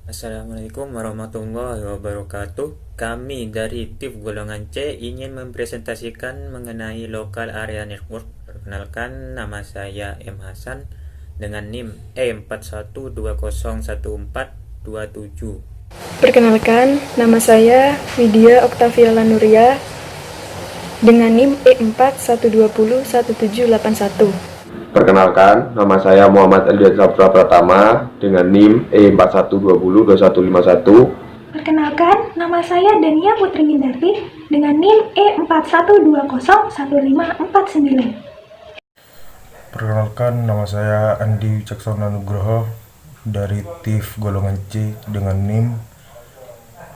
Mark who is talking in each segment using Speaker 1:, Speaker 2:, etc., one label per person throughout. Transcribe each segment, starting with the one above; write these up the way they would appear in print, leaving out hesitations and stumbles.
Speaker 1: Assalamualaikum warahmatullahi wabarakatuh. Kami dari TIF golongan C ingin mempresentasikan mengenai Local Area Network. Perkenalkan, nama saya M. Hasan dengan NIM E41201427.
Speaker 2: Perkenalkan, nama saya Widya Oktavia Lanuria dengan NIM E41201781.
Speaker 3: Perkenalkan, nama saya Muhammad Eldiat Sabra Pratama dengan NIM E41202151.
Speaker 4: Perkenalkan, nama saya Dania Putri Mindarti dengan NIM E41201549.
Speaker 5: Perkenalkan, nama saya Andi Wicaksono Nugroho dari TIF golongan C dengan NIM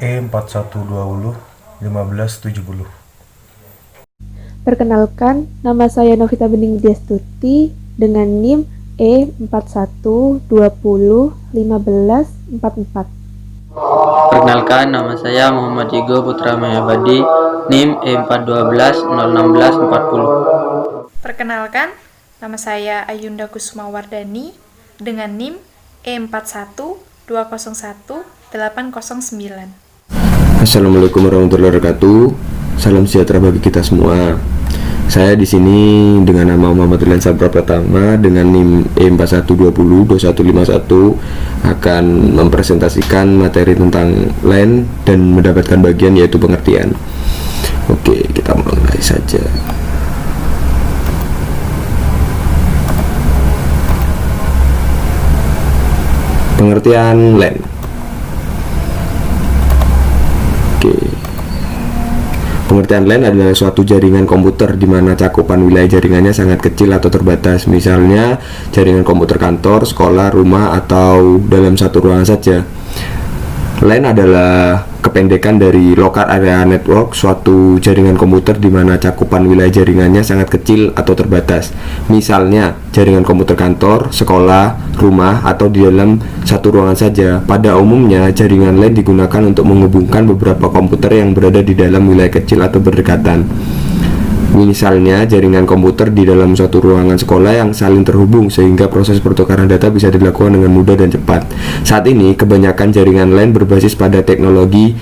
Speaker 5: E41201570.
Speaker 6: Perkenalkan, nama saya Novita Bening Widyastuti dengan NIM E41201544.
Speaker 7: Perkenalkan, nama saya Muhammad Igo Putra Mayabadi, NIM E41201640.
Speaker 8: Perkenalkan, nama saya Ayunda Kusuma Wardani dengan NIM E41201809.
Speaker 3: Assalamualaikum warahmatullahi wabarakatuh. Salam sejahtera bagi kita semua. Saya di sini dengan nama Muhammad Rilan Sabra Pratama dengan NIM E41202151 akan mempresentasikan materi tentang LAN dan mendapatkan bagian yaitu pengertian. Oke, kita mulai saja. Pengertian LAN. Oke. Pengertian LAN adalah suatu jaringan komputer di mana cakupan wilayah jaringannya sangat kecil atau terbatas. Misalnya, jaringan komputer kantor, sekolah, rumah, atau dalam satu ruangan saja. LAN adalah kependekan dari Local Area Network, suatu jaringan komputer di mana cakupan wilayah jaringannya sangat kecil atau terbatas. Misalnya, jaringan komputer kantor, sekolah, rumah, atau di dalam satu ruangan saja. Pada umumnya, jaringan LAN digunakan untuk menghubungkan beberapa komputer yang berada di dalam wilayah kecil atau berdekatan. Misalnya, jaringan komputer di dalam suatu ruangan sekolah yang saling terhubung sehingga proses pertukaran data bisa dilakukan dengan mudah dan cepat. Saat ini, kebanyakan jaringan LAN berbasis pada teknologi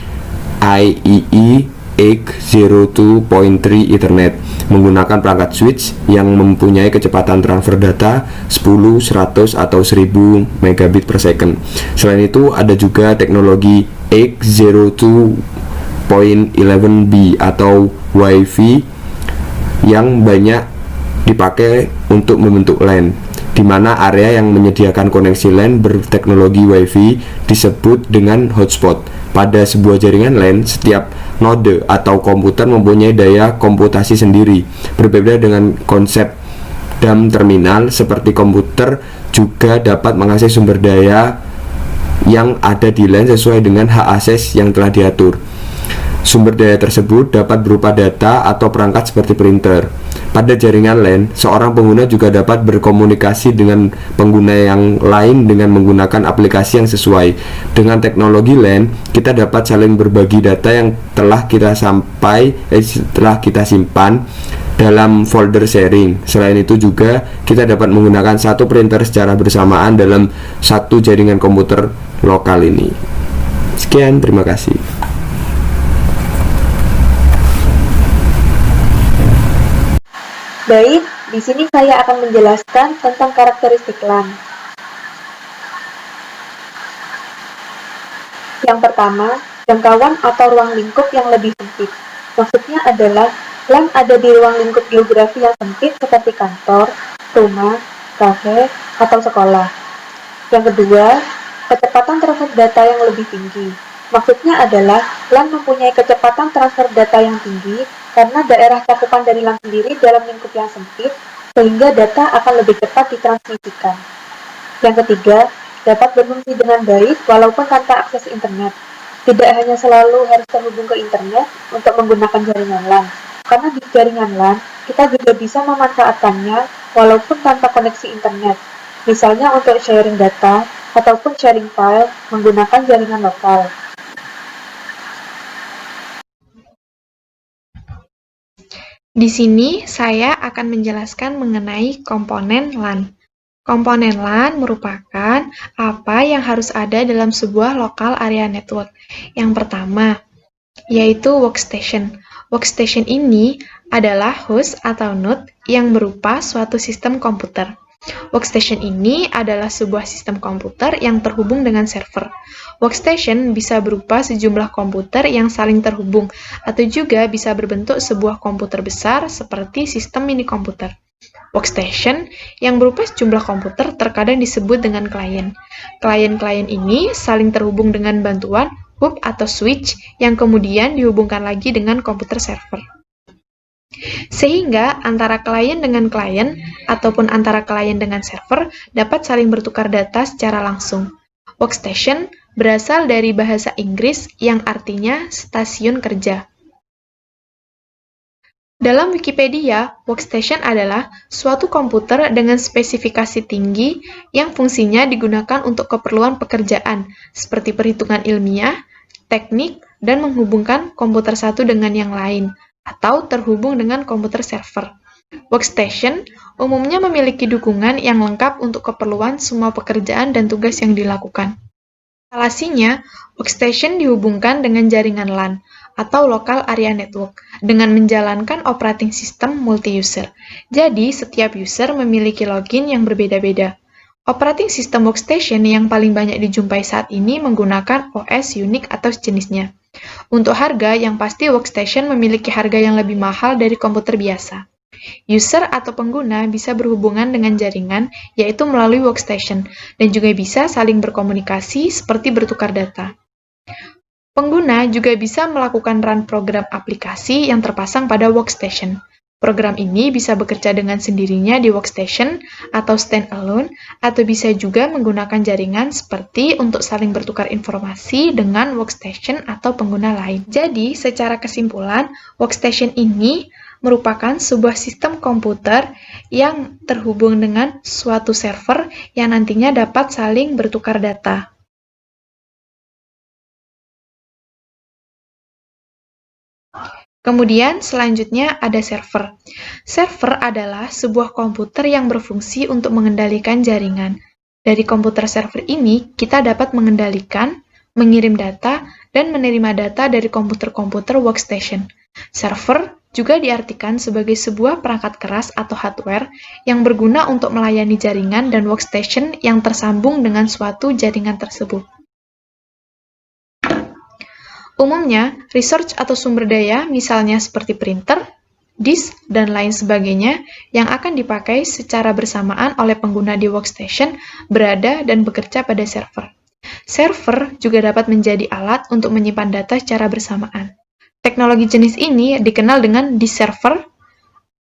Speaker 3: IEEE 802.3 Ethernet menggunakan perangkat switch yang mempunyai kecepatan transfer data 10, 100, atau 1000 megabit per second. Selain itu, ada juga teknologi 802.11b atau Wi-Fi yang banyak dipakai untuk membentuk LAN, di mana area yang menyediakan koneksi LAN berteknologi Wi-Fi disebut dengan hotspot. Pada sebuah jaringan LAN, setiap node atau komputer mempunyai daya komputasi sendiri. Berbeda dengan konsep DAM terminal, seperti komputer juga dapat mengakses sumber daya yang ada di LAN sesuai dengan hak akses yang telah diatur. Sumber daya tersebut dapat berupa data atau perangkat seperti printer. Pada jaringan LAN, seorang pengguna juga dapat berkomunikasi dengan pengguna yang lain dengan menggunakan aplikasi yang sesuai. Dengan teknologi LAN, kita dapat saling berbagi data yang telah kita simpan dalam folder sharing. Selain itu juga, kita dapat menggunakan satu printer secara bersamaan dalam satu jaringan komputer lokal ini. Sekian, terima kasih.
Speaker 9: Baik, di sini saya akan menjelaskan tentang karakteristik LAN. Yang pertama, jangkauan atau ruang lingkup yang lebih sempit. Maksudnya adalah LAN ada di ruang lingkup geografi yang sempit seperti kantor, rumah, kafe, atau sekolah. Yang kedua, kecepatan transfer data yang lebih tinggi. Maksudnya adalah LAN mempunyai kecepatan transfer data yang tinggi karena daerah cakupan dari LAN sendiri dalam lingkup yang sempit, sehingga data akan lebih cepat ditransmisikan. Yang ketiga, dapat berfungsi dengan baik walaupun tanpa akses internet. Tidak hanya selalu harus terhubung ke internet untuk menggunakan jaringan LAN, karena di jaringan LAN, kita juga bisa memanfaatkannya walaupun tanpa koneksi internet, misalnya untuk sharing data ataupun sharing file menggunakan jaringan lokal.
Speaker 8: Di sini saya akan menjelaskan mengenai komponen LAN.
Speaker 2: Komponen LAN merupakan apa yang harus ada dalam sebuah local area network. Yang pertama, yaitu workstation. Workstation ini adalah host atau node yang berupa suatu sistem komputer. Workstation ini adalah sebuah sistem komputer yang terhubung dengan server. Workstation bisa berupa sejumlah komputer yang saling terhubung, atau juga bisa berbentuk sebuah komputer besar seperti sistem mini komputer. Workstation yang berupa sejumlah komputer terkadang disebut dengan klien. Klien-klien ini saling terhubung dengan bantuan hub atau switch yang kemudian dihubungkan lagi dengan komputer server. Sehingga antara klien dengan klien ataupun antara klien dengan server dapat saling bertukar data secara langsung. Workstation berasal dari bahasa Inggris yang artinya stasiun kerja. Dalam Wikipedia, workstation adalah suatu komputer dengan spesifikasi tinggi yang fungsinya digunakan untuk keperluan pekerjaan, seperti perhitungan ilmiah, teknik, dan menghubungkan komputer satu dengan yang lain, atau terhubung dengan komputer server. Workstation umumnya memiliki dukungan yang lengkap untuk keperluan semua pekerjaan dan tugas yang dilakukan. Instalasinya, workstation dihubungkan dengan jaringan LAN, atau Local Area Network, dengan menjalankan operating system multi-user. Jadi, setiap user memiliki login yang berbeda-beda. Operating system workstation yang paling banyak dijumpai saat ini menggunakan OS Unix atau sejenisnya. Untuk harga, yang pasti workstation memiliki harga yang lebih mahal dari komputer biasa. User atau pengguna bisa berhubungan dengan jaringan, yaitu melalui workstation, dan juga bisa saling berkomunikasi seperti bertukar data. Pengguna juga bisa melakukan run program aplikasi yang terpasang pada workstation. Program ini bisa bekerja dengan sendirinya di workstation atau standalone, atau bisa juga menggunakan jaringan seperti untuk saling bertukar informasi dengan workstation atau pengguna lain. Jadi, secara kesimpulan, workstation ini merupakan sebuah sistem komputer yang terhubung dengan suatu server yang nantinya dapat saling bertukar data. Kemudian selanjutnya ada server. Server adalah sebuah komputer yang berfungsi untuk mengendalikan jaringan. Dari komputer server ini, kita dapat mengendalikan, mengirim data, dan menerima data dari komputer-komputer workstation. Server juga diartikan sebagai sebuah perangkat keras atau hardware yang berguna untuk melayani jaringan dan workstation yang tersambung dengan suatu jaringan tersebut. Umumnya, research atau sumber daya, misalnya seperti printer, disk, dan lain sebagainya, yang akan dipakai secara bersamaan oleh pengguna di workstation, berada dan bekerja pada server. Server juga dapat menjadi alat untuk menyimpan data secara bersamaan. Teknologi jenis ini dikenal dengan disk server,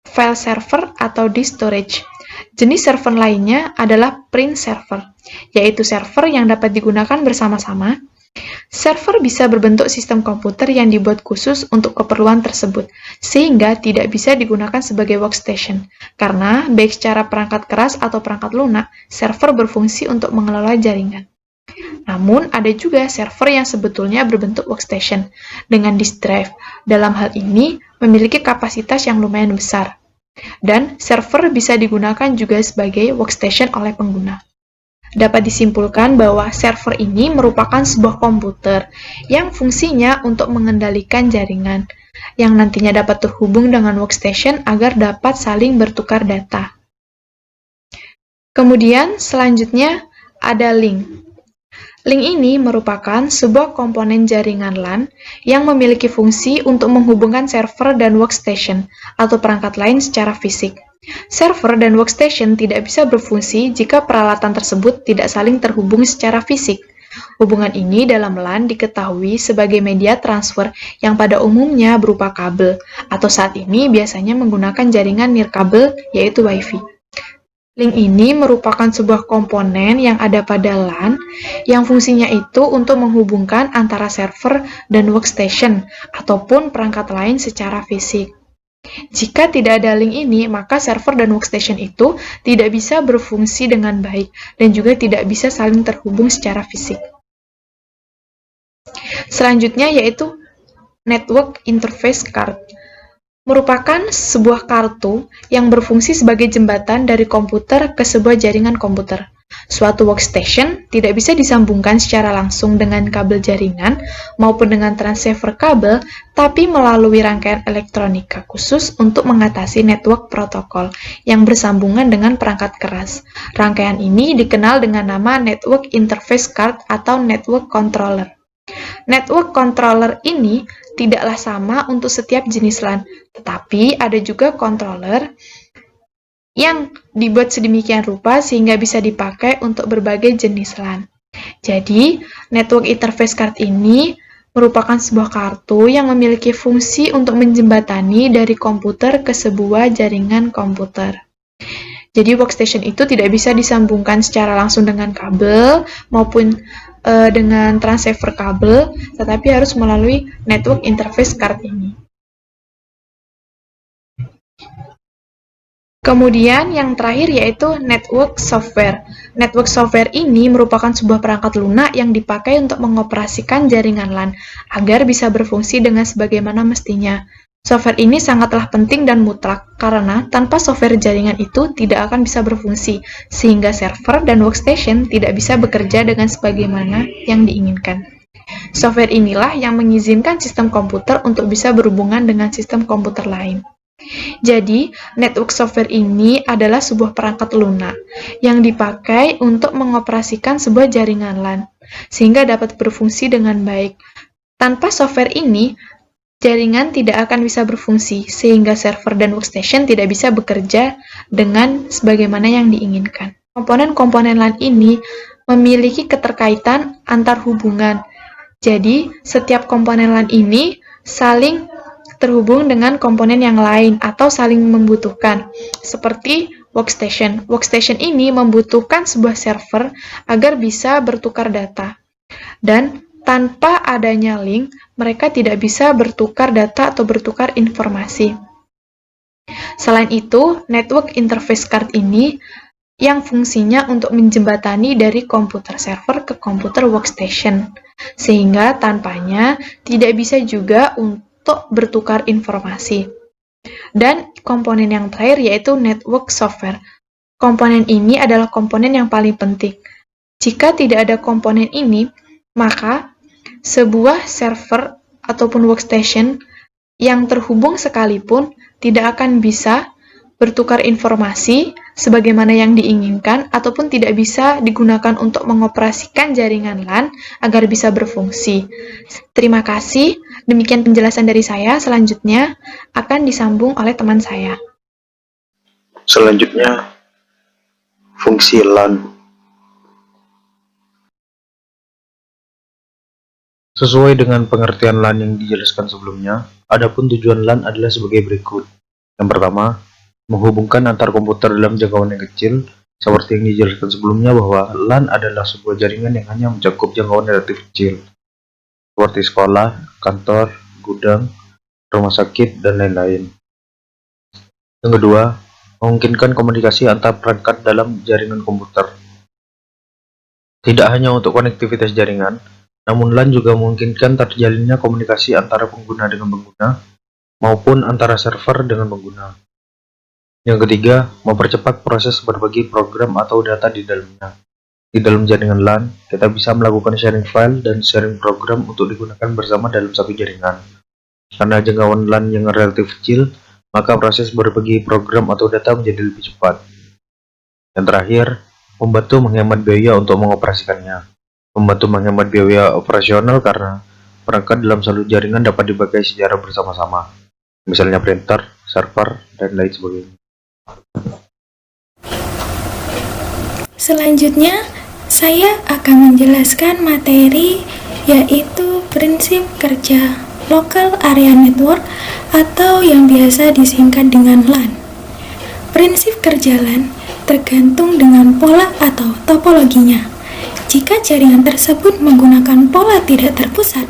Speaker 2: file server, atau disk storage. Jenis server lainnya adalah print server, yaitu server yang dapat digunakan bersama-sama. Server bisa berbentuk sistem komputer yang dibuat khusus untuk keperluan tersebut, sehingga tidak bisa digunakan sebagai workstation, karena baik secara perangkat keras atau perangkat lunak, server berfungsi untuk mengelola jaringan. Namun, ada juga server yang sebetulnya berbentuk workstation, dengan disk drive. Dalam hal ini, memiliki kapasitas yang lumayan besar. Dan, server bisa digunakan juga sebagai workstation oleh pengguna. Dapat disimpulkan bahwa server ini merupakan sebuah komputer yang fungsinya untuk mengendalikan jaringan, yang nantinya dapat terhubung dengan workstation agar dapat saling bertukar data. Kemudian, selanjutnya ada link. Link ini merupakan sebuah komponen jaringan LAN yang memiliki fungsi untuk menghubungkan server dan workstation atau perangkat lain secara fisik. Server dan workstation tidak bisa berfungsi jika peralatan tersebut tidak saling terhubung secara fisik. Hubungan ini dalam LAN diketahui sebagai media transfer yang pada umumnya berupa kabel, atau saat ini biasanya menggunakan jaringan nirkabel, yaitu Wi-Fi. Link ini merupakan sebuah komponen yang ada pada LAN yang fungsinya itu untuk menghubungkan antara server dan workstation ataupun perangkat lain secara fisik. Jika tidak ada link ini, maka server dan workstation itu tidak bisa berfungsi dengan baik dan juga tidak bisa saling terhubung secara fisik. Selanjutnya yaitu Network Interface Card. merupakan sebuah kartu yang berfungsi sebagai jembatan dari komputer ke sebuah jaringan komputer. Suatu workstation tidak bisa disambungkan secara langsung dengan kabel jaringan maupun dengan transceiver kabel, tapi melalui rangkaian elektronika khusus untuk mengatasi network protokol yang bersambungan dengan perangkat keras. Rangkaian ini dikenal dengan nama Network Interface Card atau Network Controller. Network controller ini tidaklah sama untuk setiap jenis LAN, tetapi ada juga controller yang dibuat sedemikian rupa sehingga bisa dipakai untuk berbagai jenis LAN. Jadi, Network Interface Card ini merupakan sebuah kartu yang memiliki fungsi untuk menjembatani dari komputer ke sebuah jaringan komputer. Jadi, workstation itu tidak bisa disambungkan secara langsung dengan kabel maupun dengan transceiver kabel, tetapi harus melalui Network Interface Card ini. Kemudian yang terakhir yaitu network software. Network software ini merupakan sebuah perangkat lunak yang dipakai untuk mengoperasikan jaringan LAN agar bisa berfungsi dengan sebagaimana mestinya. Software ini sangatlah penting dan mutlak karena tanpa software jaringan itu tidak akan bisa berfungsi, sehingga server dan workstation tidak bisa bekerja dengan sebagaimana yang diinginkan. Software inilah yang mengizinkan sistem komputer untuk bisa berhubungan dengan sistem komputer lain. Jadi, network software ini adalah sebuah perangkat lunak yang dipakai untuk mengoperasikan sebuah jaringan LAN, sehingga dapat berfungsi dengan baik. Tanpa software ini, jaringan tidak akan bisa berfungsi, sehingga server dan workstation tidak bisa bekerja dengan sebagaimana yang diinginkan. Komponen-komponen LAN ini memiliki keterkaitan antar hubungan. Jadi, setiap komponen LAN ini saling terhubung dengan komponen yang lain atau saling membutuhkan, seperti workstation. Workstation ini membutuhkan sebuah server agar bisa bertukar data. Dan tanpa adanya link, mereka tidak bisa bertukar data atau bertukar informasi. Selain itu, network interface card ini yang fungsinya untuk menjembatani dari komputer server ke komputer workstation, sehingga tanpanya tidak bisa juga untuk bertukar informasi. Dan komponen yang terakhir yaitu network software. Komponen ini adalah komponen yang paling penting. Jika tidak ada komponen ini, maka sebuah server ataupun workstation yang terhubung sekalipun tidak akan bisa bertukar informasi sebagaimana yang diinginkan ataupun tidak bisa digunakan untuk mengoperasikan jaringan LAN agar bisa berfungsi. Terima kasih. Demikian penjelasan dari saya. Selanjutnya akan disambung oleh teman saya.
Speaker 10: Selanjutnya, fungsi LAN. Sesuai dengan pengertian LAN yang dijelaskan sebelumnya, adapun tujuan LAN adalah sebagai berikut. Yang pertama, menghubungkan antar komputer dalam jangkauan yang kecil, seperti yang dijelaskan sebelumnya bahwa LAN adalah sebuah jaringan yang hanya mencakup jangkauan relatif kecil, seperti sekolah, kantor, gudang, rumah sakit, dan lain-lain. Yang kedua, memungkinkan komunikasi antar perangkat dalam jaringan komputer. Tidak hanya untuk konektivitas jaringan, namun LAN juga memungkinkan terjalinnya komunikasi antara pengguna dengan pengguna, maupun antara server dengan pengguna. Yang ketiga, mempercepat proses berbagi program atau data di dalamnya. Di dalam jaringan LAN, kita bisa melakukan sharing file dan sharing program untuk digunakan bersama dalam satu jaringan. Karena jangkauan LAN yang relatif kecil, maka proses berbagi program atau data menjadi lebih cepat. Yang terakhir, membantu menghemat biaya untuk mengoperasikannya. Membantu menghemat biaya operasional karena perangkat dalam satu jaringan dapat dipakai secara bersama-sama. Misalnya printer, server, dan lain sebagainya.
Speaker 4: Selanjutnya, saya akan menjelaskan materi yaitu prinsip kerja Local Area Network atau yang biasa disingkat dengan LAN. Prinsip kerja LAN tergantung dengan pola atau topologinya. Jika jaringan tersebut menggunakan pola tidak terpusat,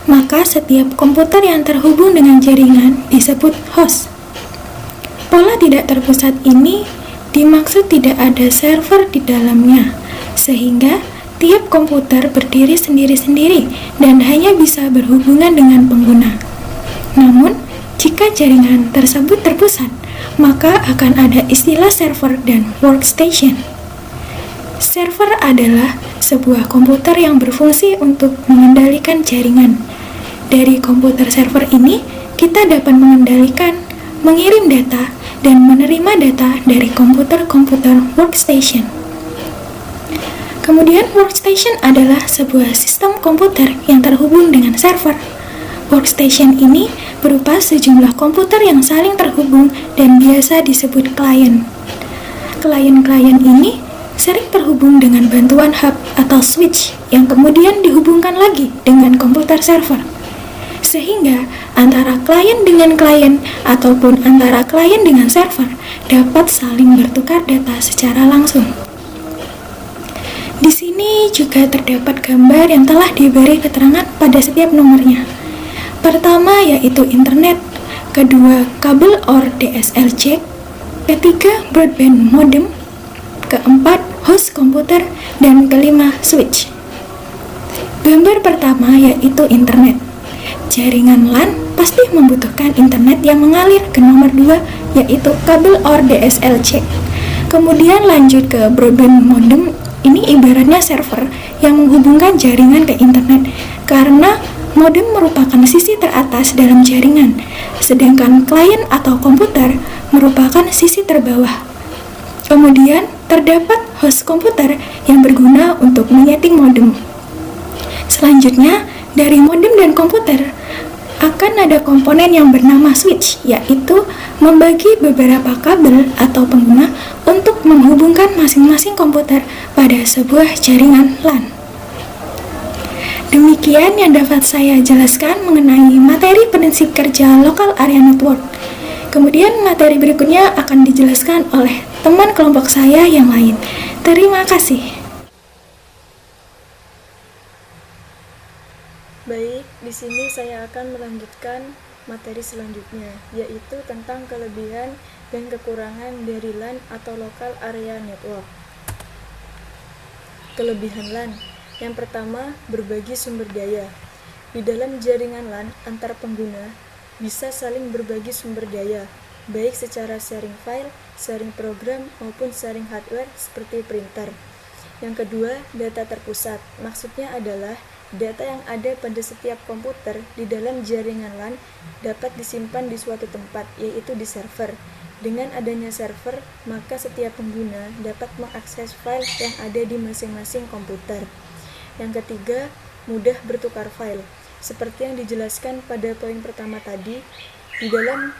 Speaker 4: maka setiap komputer yang terhubung dengan jaringan disebut host. Pola tidak terpusat ini dimaksud tidak ada server di dalamnya, sehingga tiap komputer berdiri sendiri-sendiri dan hanya bisa berhubungan dengan pengguna. Namun, Jika jaringan tersebut terpusat, maka akan ada istilah server dan workstation. Server adalah sebuah komputer yang berfungsi untuk mengendalikan jaringan. Dari komputer server ini, kita dapat mengendalikan, mengirim data, dan menerima data dari komputer-komputer workstation. Kemudian workstation adalah sebuah sistem komputer yang terhubung dengan server. Workstation ini berupa sejumlah komputer yang saling terhubung dan biasa disebut klien. Klien-klien ini sering terhubung dengan bantuan hub atau switch yang kemudian dihubungkan lagi dengan komputer server. Sehingga antara klien dengan klien ataupun antara klien dengan server dapat saling bertukar data secara langsung. Di sini juga terdapat gambar yang telah diberi keterangan pada setiap nomornya. Pertama yaitu internet, kedua kabel or DSL jack, ketiga broadband modem, keempat host komputer, dan kelima switch. Gambar pertama yaitu internet. Jaringan LAN pasti membutuhkan internet yang mengalir ke nomor 2 yaitu kabel or DSL jack. Kemudian lanjut ke broadband modem. Ini ibaratnya server yang menghubungkan jaringan ke internet karena modem merupakan sisi teratas dalam jaringan, sedangkan klien atau komputer merupakan sisi terbawah. Kemudian terdapat host komputer yang berguna untuk menyeting modem. Selanjutnya, dari modem dan komputer akan ada komponen yang bernama switch, yaitu membagi beberapa kabel atau pengguna untuk menghubungkan masing-masing komputer pada sebuah jaringan LAN. Demikian yang dapat saya jelaskan mengenai materi prinsip kerja Local Area Network. Kemudian materi berikutnya akan dijelaskan oleh teman kelompok saya yang lain. Terima kasih.
Speaker 11: Baik, di sini saya akan melanjutkan materi selanjutnya, yaitu tentang kelebihan dan kekurangan dari LAN atau Local Area Network. Kelebihan LAN. Yang pertama, berbagi sumber daya. Di dalam jaringan LAN antar pengguna bisa saling berbagi sumber daya, baik secara sharing file, sharing program, maupun sharing hardware seperti printer. Yang kedua, data terpusat. Maksudnya adalah data yang ada pada setiap komputer di dalam jaringan LAN dapat disimpan di suatu tempat, yaitu di server. Dengan adanya server, maka setiap pengguna dapat mengakses file yang ada di masing-masing komputer. Yang ketiga, mudah bertukar file. Seperti yang dijelaskan pada poin pertama tadi, di dalam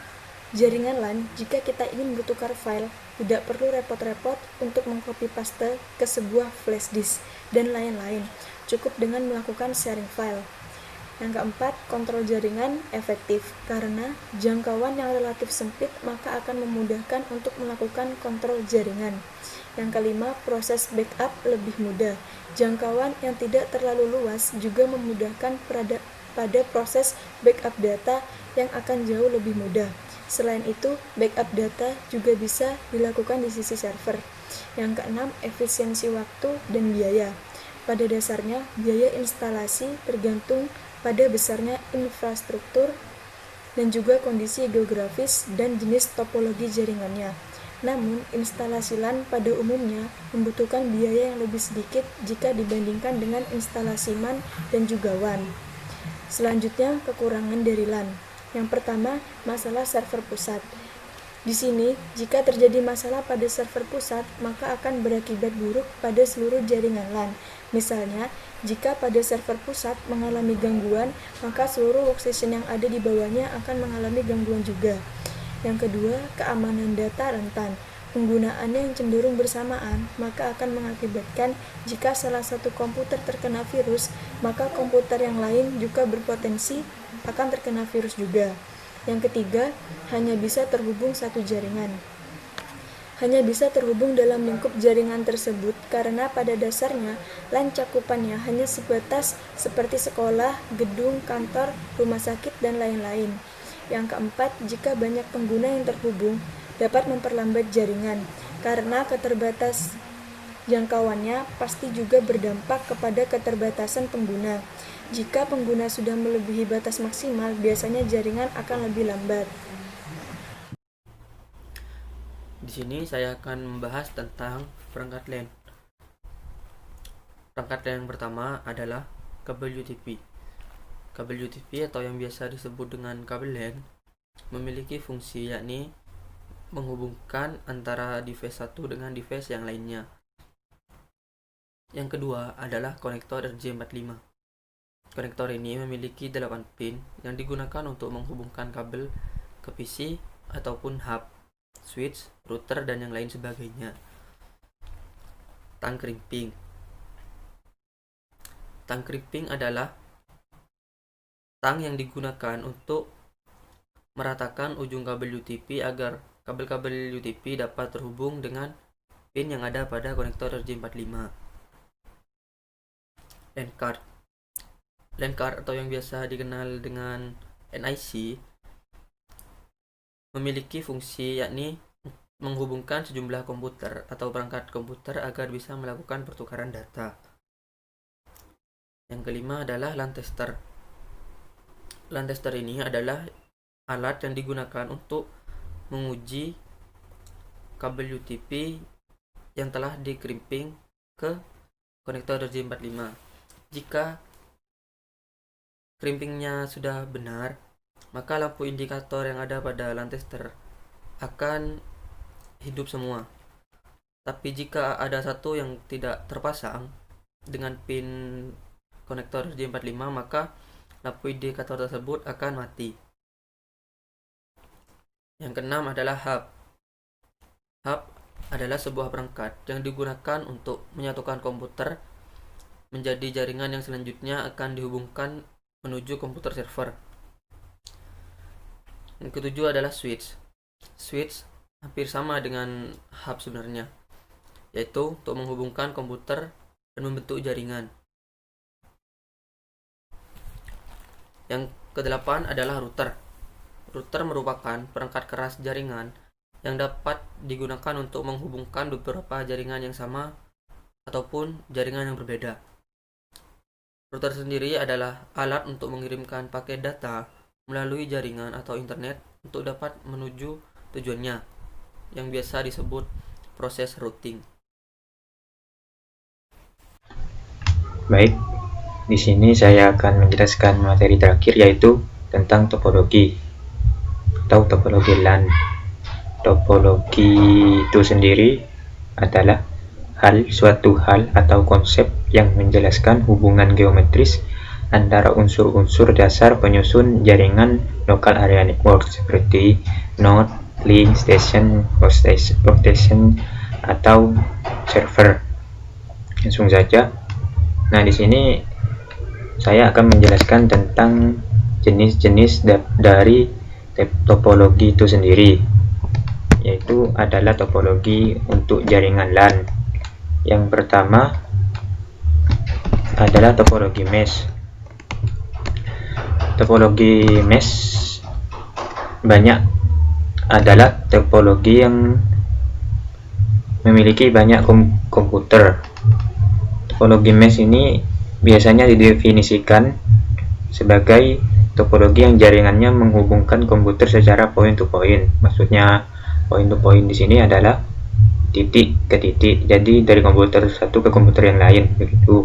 Speaker 11: jaringan LAN, jika kita ingin bertukar file, tidak perlu repot-repot untuk mengcopy paste ke sebuah flash disk dan lain-lain. Cukup dengan melakukan sharing file. Yang keempat, kontrol jaringan efektif. Karena jangkauan yang relatif sempit, maka akan memudahkan untuk melakukan kontrol jaringan. Yang kelima, proses backup lebih mudah. Jangkauan yang tidak terlalu luas juga memudahkan pada proses backup data yang akan jauh lebih mudah. Selain itu, backup data juga bisa dilakukan di sisi server. Yang keenam, efisiensi waktu dan biaya. Pada dasarnya, biaya instalasi tergantung pada besarnya infrastruktur dan juga kondisi geografis dan jenis topologi jaringannya. Namun, instalasi LAN pada umumnya membutuhkan biaya yang lebih sedikit jika dibandingkan dengan instalasi MAN dan juga WAN. Selanjutnya, kekurangan dari LAN. Yang pertama, masalah server pusat. Di sini, jika terjadi masalah pada server pusat, maka akan berakibat buruk pada seluruh jaringan LAN. Misalnya, jika pada server pusat mengalami gangguan, maka seluruh workstation yang ada di bawahnya akan mengalami gangguan juga. Yang kedua, keamanan data rentan. Penggunaannya yang cenderung bersamaan, maka akan mengakibatkan jika salah satu komputer terkena virus, maka komputer yang lain juga berpotensi akan terkena virus juga. Yang ketiga, hanya bisa terhubung satu jaringan. Hanya bisa terhubung dalam lingkup jaringan tersebut karena pada dasarnya LAN cakupannya hanya sebatas seperti sekolah, gedung, kantor, rumah sakit, dan lain-lain. Yang keempat, jika banyak pengguna yang terhubung, dapat memperlambat jaringan karena keterbatas jangkauannya pasti juga berdampak kepada keterbatasan pengguna. Jika pengguna sudah melebihi batas maksimal, biasanya jaringan akan lebih lambat.
Speaker 7: Di sini saya akan membahas tentang perangkat LAN. Perangkat LAN yang pertama adalah kabel UTP. Kabel UTP atau yang biasa disebut dengan kabel LAN memiliki fungsi yakni menghubungkan antara device satu dengan device yang lainnya. Yang kedua adalah konektor RJ45. Konektor ini memiliki 8 pin yang digunakan untuk menghubungkan kabel ke PC ataupun hub, switch, router, dan yang lain sebagainya. Tang crimping. Tang crimping adalah tang yang digunakan untuk meratakan ujung kabel UTP agar kabel-kabel UTP dapat terhubung dengan pin yang ada pada konektor RJ45. LAN card. LAN card atau yang biasa dikenal dengan NIC memiliki fungsi yakni menghubungkan sejumlah komputer atau perangkat komputer agar bisa melakukan pertukaran data. Yang kelima adalah LAN tester. LAN tester ini adalah alat yang digunakan untuk menguji kabel UTP yang telah di-crimping ke konektor RJ45. Jika crimpingnya sudah benar, maka lampu indikator yang ada pada LAN tester akan hidup semua. Tapi jika ada satu yang tidak terpasang dengan pin konektor RJ45, maka lampu indikator tersebut akan mati. Yang keenam adalah hub. Hub adalah sebuah perangkat yang digunakan untuk menyatukan komputer menjadi jaringan yang selanjutnya akan dihubungkan menuju komputer server. Yang ketujuh adalah switch. Switch hampir sama dengan hub sebenarnya, yaitu untuk menghubungkan komputer dan membentuk jaringan. Yang kedelapan adalah router. Router merupakan perangkat keras jaringan yang dapat digunakan untuk menghubungkan beberapa jaringan yang sama ataupun jaringan yang berbeda. Router sendiri adalah alat untuk mengirimkan paket data melalui jaringan atau internet untuk dapat menuju tujuannya, yang biasa disebut proses routing.
Speaker 12: Baik, di sini saya akan menjelaskan materi terakhir, yaitu tentang topologi atau topologi LAN. Topologi itu sendiri adalah suatu hal atau konsep yang menjelaskan hubungan geometris antara unsur-unsur dasar penyusun jaringan local area network seperti node, link, station, workstation, atau server. Langsung saja. Nah, di sini saya akan menjelaskan tentang jenis-jenis dari topologi itu sendiri, yaitu adalah topologi untuk jaringan LAN. Yang pertama adalah topologi mesh. Topologi mesh adalah topologi yang memiliki banyak komputer. Topologi mesh ini biasanya didefinisikan sebagai topologi yang jaringannya menghubungkan komputer secara point to point. Maksudnya point to point di sini adalah titik ke titik, jadi dari komputer satu ke komputer yang lain, begitu.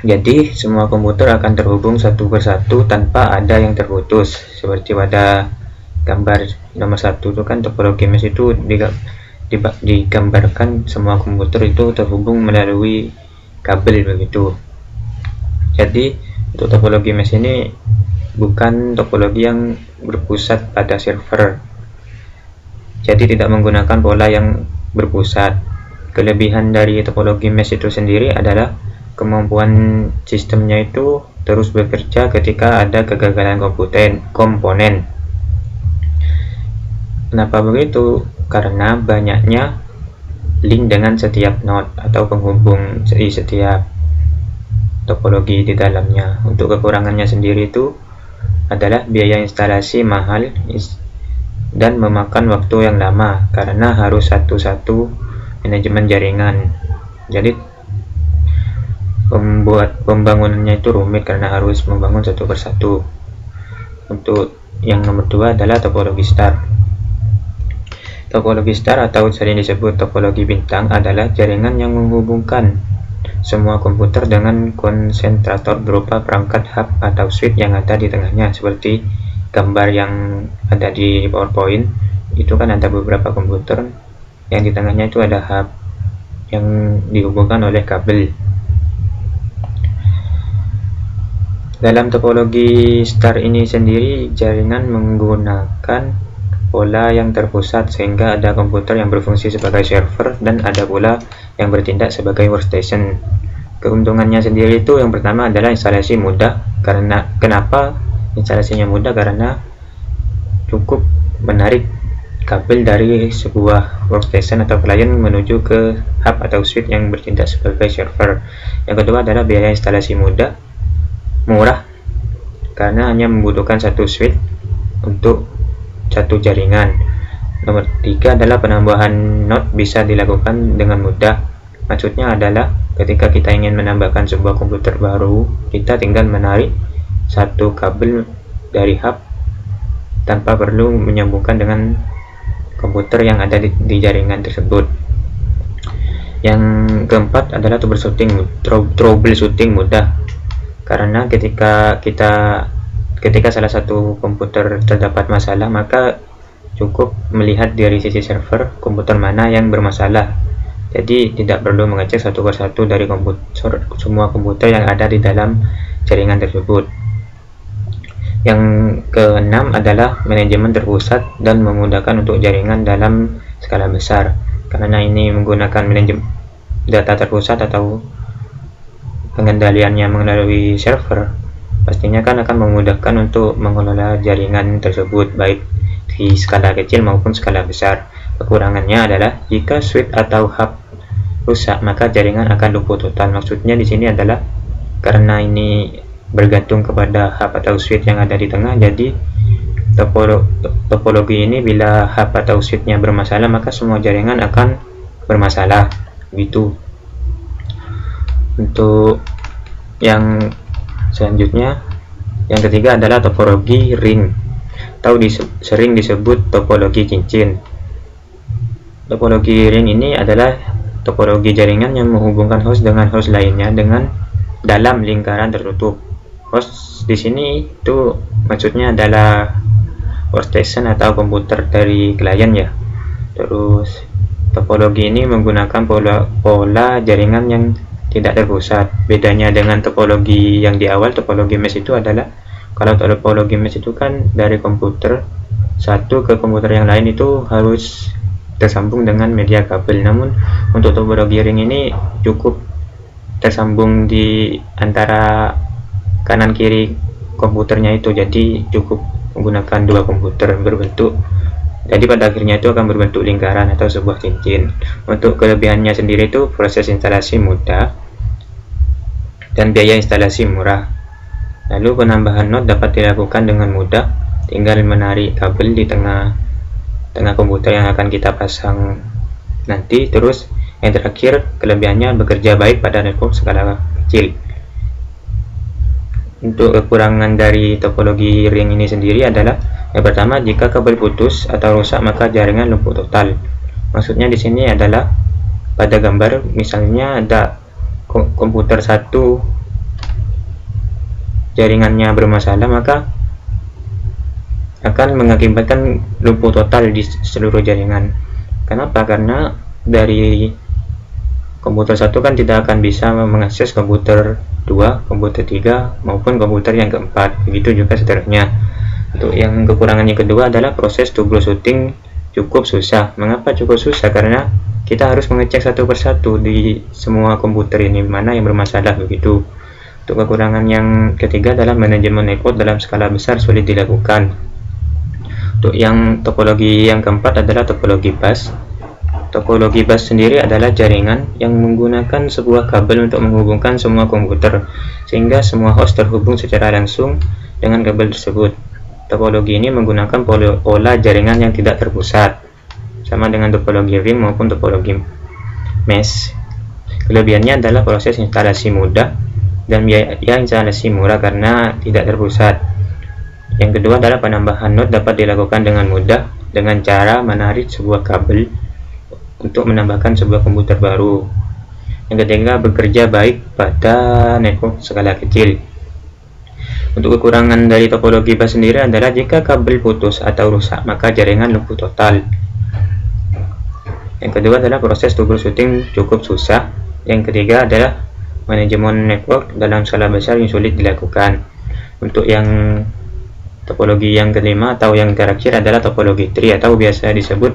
Speaker 12: Jadi semua komputer akan terhubung satu persatu tanpa ada yang terputus, seperti pada gambar nomor 1 itu kan topologi mesh itu digambarkan semua komputer itu terhubung melalui kabel, begitu. Jadi untuk topologi mesh ini bukan topologi yang berpusat pada server, jadi tidak menggunakan pola yang berpusat. Kelebihan dari topologi mesh itu sendiri adalah kemampuan sistemnya itu terus bekerja ketika ada kegagalan komponen. Kenapa begitu? Karena banyaknya link dengan setiap node atau penghubung di setiap topologi di dalamnya. Untuk kekurangannya sendiri itu adalah biaya instalasi mahal dan memakan waktu yang lama karena harus satu-satu manajemen jaringan. Jadi pembangunannya itu rumit karena harus membangun satu persatu. Untuk yang nomor 2 adalah topologi star. Topologi star atau sering disebut topologi bintang adalah jaringan yang menghubungkan semua komputer dengan konsentrator berupa perangkat hub atau switch yang ada di tengahnya. Seperti gambar yang ada di PowerPoint, itu kan ada beberapa komputer yang di tengahnya itu ada hub yang dihubungkan oleh kabel. Dalam topologi star ini sendiri, jaringan menggunakan pola yang terpusat sehingga ada komputer yang berfungsi sebagai server dan ada pula yang bertindak sebagai workstation. Keuntungannya sendiri itu yang pertama adalah instalasi mudah. Kenapa instalasinya mudah? Karena cukup menarik kabel dari sebuah workstation atau client menuju ke hub atau switch yang bertindak sebagai server. Yang kedua adalah biaya instalasi murah karena hanya membutuhkan satu switch untuk satu jaringan. Nomor 3 adalah penambahan node bisa dilakukan dengan mudah. Maksudnya adalah ketika kita ingin menambahkan sebuah komputer baru, kita tinggal menarik satu kabel dari hub tanpa perlu menyambungkan dengan komputer yang ada di jaringan tersebut. Yang keempat adalah troubleshooting mudah, karena ketika salah satu komputer terdapat masalah, maka cukup melihat dari sisi server komputer mana yang bermasalah. Jadi tidak perlu mengecek satu persatu dari semua komputer yang ada di dalam jaringan tersebut. Yang keenam adalah manajemen terpusat dan memudahkan untuk jaringan dalam skala besar. Karena ini menggunakan manajemen data terpusat atau pengendaliannya melalui server, pastinya kan akan memudahkan untuk mengelola jaringan tersebut baik di skala kecil maupun skala besar. Kekurangannya adalah jika switch atau hub rusak, maka jaringan akan lumpuh total. Maksudnya di sini adalah karena ini bergantung kepada hub atau switch yang ada di tengah, jadi topologi ini bila hub atau switchnya bermasalah, maka semua jaringan akan bermasalah gitu. Untuk yang selanjutnya, yang ketiga adalah topologi ring atau sering disebut topologi cincin. Topologi ring ini adalah topologi jaringan yang menghubungkan host dengan host lainnya dengan dalam lingkaran tertutup. Host di sini itu maksudnya adalah workstation atau komputer dari klien ya. Terus topologi ini menggunakan pola jaringan yang tidak terpusat. Bedanya dengan topologi yang di awal, topologi mesh itu adalah, kalau topologi mesh itu kan dari komputer satu ke komputer yang lain itu harus tersambung dengan media kabel. Namun untuk topologi ring ini cukup tersambung di antara kanan kiri komputernya itu, jadi cukup menggunakan dua komputer berbentuk, jadi pada akhirnya itu akan berbentuk lingkaran atau sebuah cincin. Untuk kelebihannya sendiri itu proses instalasi mudah dan biaya instalasi murah. Lalu penambahan node dapat dilakukan dengan mudah, tinggal menarik kabel di tengah komputer yang akan kita pasang nanti. Terus yang terakhir, kelebihannya bekerja baik pada network skala kecil. Untuk kekurangan dari topologi ring ini sendiri adalah, yang pertama, jika kabel putus atau rusak maka jaringan lumpuh total. Maksudnya di sini adalah pada gambar misalnya ada komputer satu jaringannya bermasalah, maka akan mengakibatkan lumpuh total di seluruh jaringan. Kenapa? Karena dari komputer satu kan tidak akan bisa mengakses komputer 2, komputer 3 maupun komputer yang keempat. Begitu juga seterusnya. Untuk yang kekurangannya kedua adalah proses troubleshooting cukup susah. Mengapa cukup susah? Karena kita harus mengecek satu persatu di semua komputer ini mana yang bermasalah begitu. Untuk kekurangan yang ketiga adalah manajemen network dalam skala besar sulit dilakukan. Untuk yang topologi yang keempat adalah topologi bus. Topologi bus sendiri adalah jaringan yang menggunakan sebuah kabel untuk menghubungkan semua komputer, sehingga semua host terhubung secara langsung dengan kabel tersebut. Topologi ini menggunakan pola jaringan yang tidak terpusat, sama dengan topologi ring maupun topologi mesh. Kelebihannya adalah proses instalasi mudah dan biaya instalasi murah karena tidak terpusat. Yang kedua adalah penambahan not dapat dilakukan dengan mudah dengan cara menarik sebuah kabel untuk menambahkan sebuah komputer baru. Yang ketiga, bekerja baik pada network skala kecil. Untuk kekurangan dari topologi bus sendiri adalah jika kabel putus atau rusak, maka jaringan lumpuh total. Yang kedua adalah proses troubleshooting cukup susah. Yang ketiga adalah manajemen network dalam skala besar yang sulit dilakukan. Untuk yang topologi yang kelima atau yang terakhir adalah topologi tree atau biasa disebut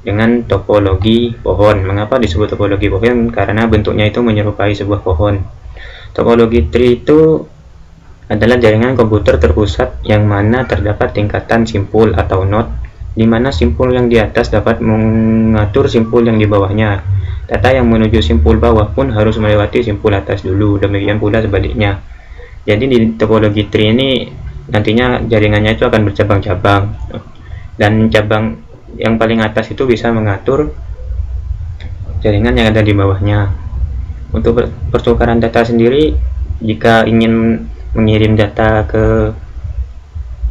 Speaker 12: dengan topologi pohon. Mengapa disebut topologi pohon? Karena bentuknya itu menyerupai sebuah pohon. Topologi tree itu adalah jaringan komputer terpusat yang mana terdapat tingkatan simpul atau node, di mana simpul yang di atas dapat mengatur simpul yang di bawahnya. Data yang menuju simpul bawah pun harus melewati simpul atas dulu, demikian pula sebaliknya. Jadi di topologi tree ini nantinya jaringannya itu akan bercabang-cabang, dan cabang yang paling atas itu bisa mengatur jaringan yang ada di bawahnya. Untuk pertukaran data sendiri, jika ingin mengirim data ke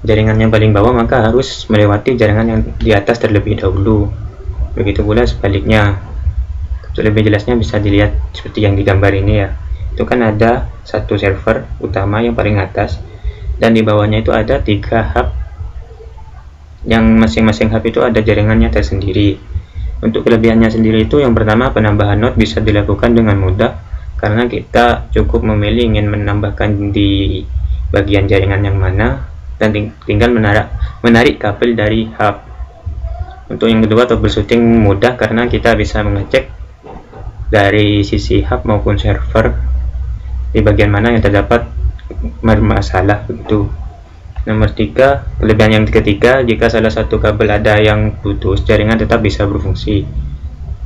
Speaker 12: jaringan yang paling bawah, maka harus melewati jaringan yang di atas terlebih dahulu. Begitu pula sebaliknya. Untuk lebih jelasnya bisa dilihat seperti yang digambar ini ya. Itu kan ada satu server utama yang paling atas, dan di bawahnya itu ada 3 hub yang masing-masing hub itu ada jaringannya tersendiri. Untuk kelebihannya sendiri itu, yang pertama, penambahan node bisa dilakukan dengan mudah karena kita cukup memilih ingin menambahkan di bagian jaringan yang mana dan tinggal menarik kabel dari hub. Untuk yang kedua, troubleshooting mudah karena kita bisa mengecek dari sisi hub maupun server di bagian mana yang terdapat bermasalah begitu. Nomor 3, kelebihan yang ketiga, jika salah satu kabel ada yang putus, jaringan tetap bisa berfungsi.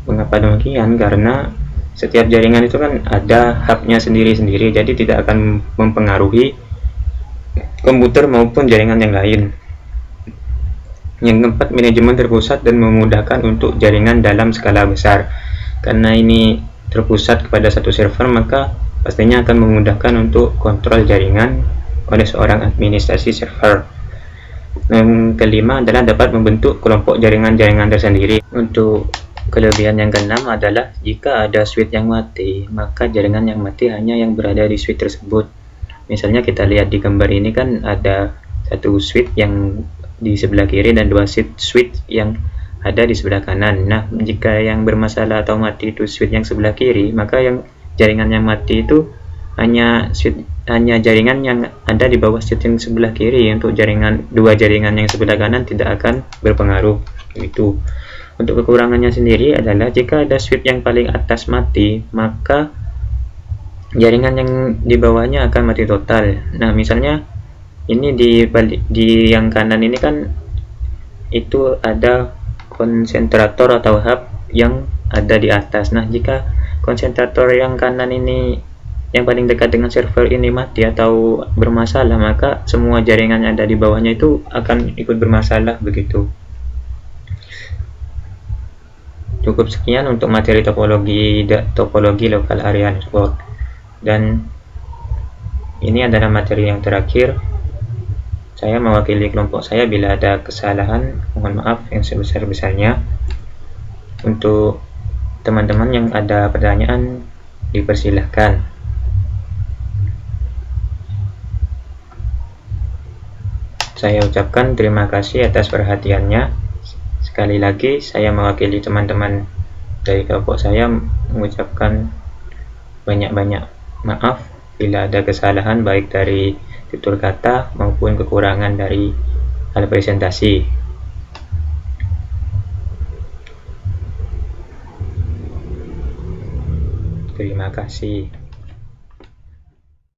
Speaker 12: Mengapa demikian? Karena setiap jaringan itu kan ada hubnya sendiri-sendiri, jadi tidak akan mempengaruhi komputer maupun jaringan yang lain. Yang keempat, manajemen terpusat dan memudahkan untuk jaringan dalam skala besar. Karena ini terpusat kepada satu server, maka pastinya akan memudahkan untuk kontrol jaringan oleh seorang administrasi server. Yang kelima adalah dapat membentuk kelompok jaringan-jaringan tersendiri. Untuk kelebihan yang keenam adalah jika ada switch yang mati, maka jaringan yang mati hanya yang berada di switch tersebut. Misalnya kita lihat di gambar ini kan ada satu switch yang di sebelah kiri dan 2 switch yang ada di sebelah kanan. Nah, jika yang bermasalah atau mati itu switch yang sebelah kiri, maka yang jaringan yang mati itu hanya jaringan yang ada di bawah switch yang sebelah kiri. Untuk dua jaringan yang sebelah kanan tidak akan berpengaruh gitu. Untuk kekurangannya sendiri adalah jika ada switch yang paling atas mati, maka jaringan yang di bawahnya akan mati total. Nah, misalnya ini di yang kanan ini kan itu ada konsentrator atau hub yang ada di atas. Nah, jika konsentrator yang kanan ini yang paling dekat dengan server ini mati atau bermasalah, maka semua jaringan yang ada di bawahnya itu akan ikut bermasalah begitu. Cukup sekian untuk materi topologi local area network, dan ini adalah materi yang terakhir. Saya mewakili kelompok saya, bila ada kesalahan mohon maaf yang sebesar-besarnya. Untuk teman-teman yang ada pertanyaan dipersilahkan. Saya ucapkan terima kasih atas perhatiannya. Sekali lagi saya mewakili teman-teman dari kelompok saya mengucapkan banyak-banyak maaf bila ada kesalahan baik dari tutur kata maupun kekurangan dari hal presentasi. Terima kasih.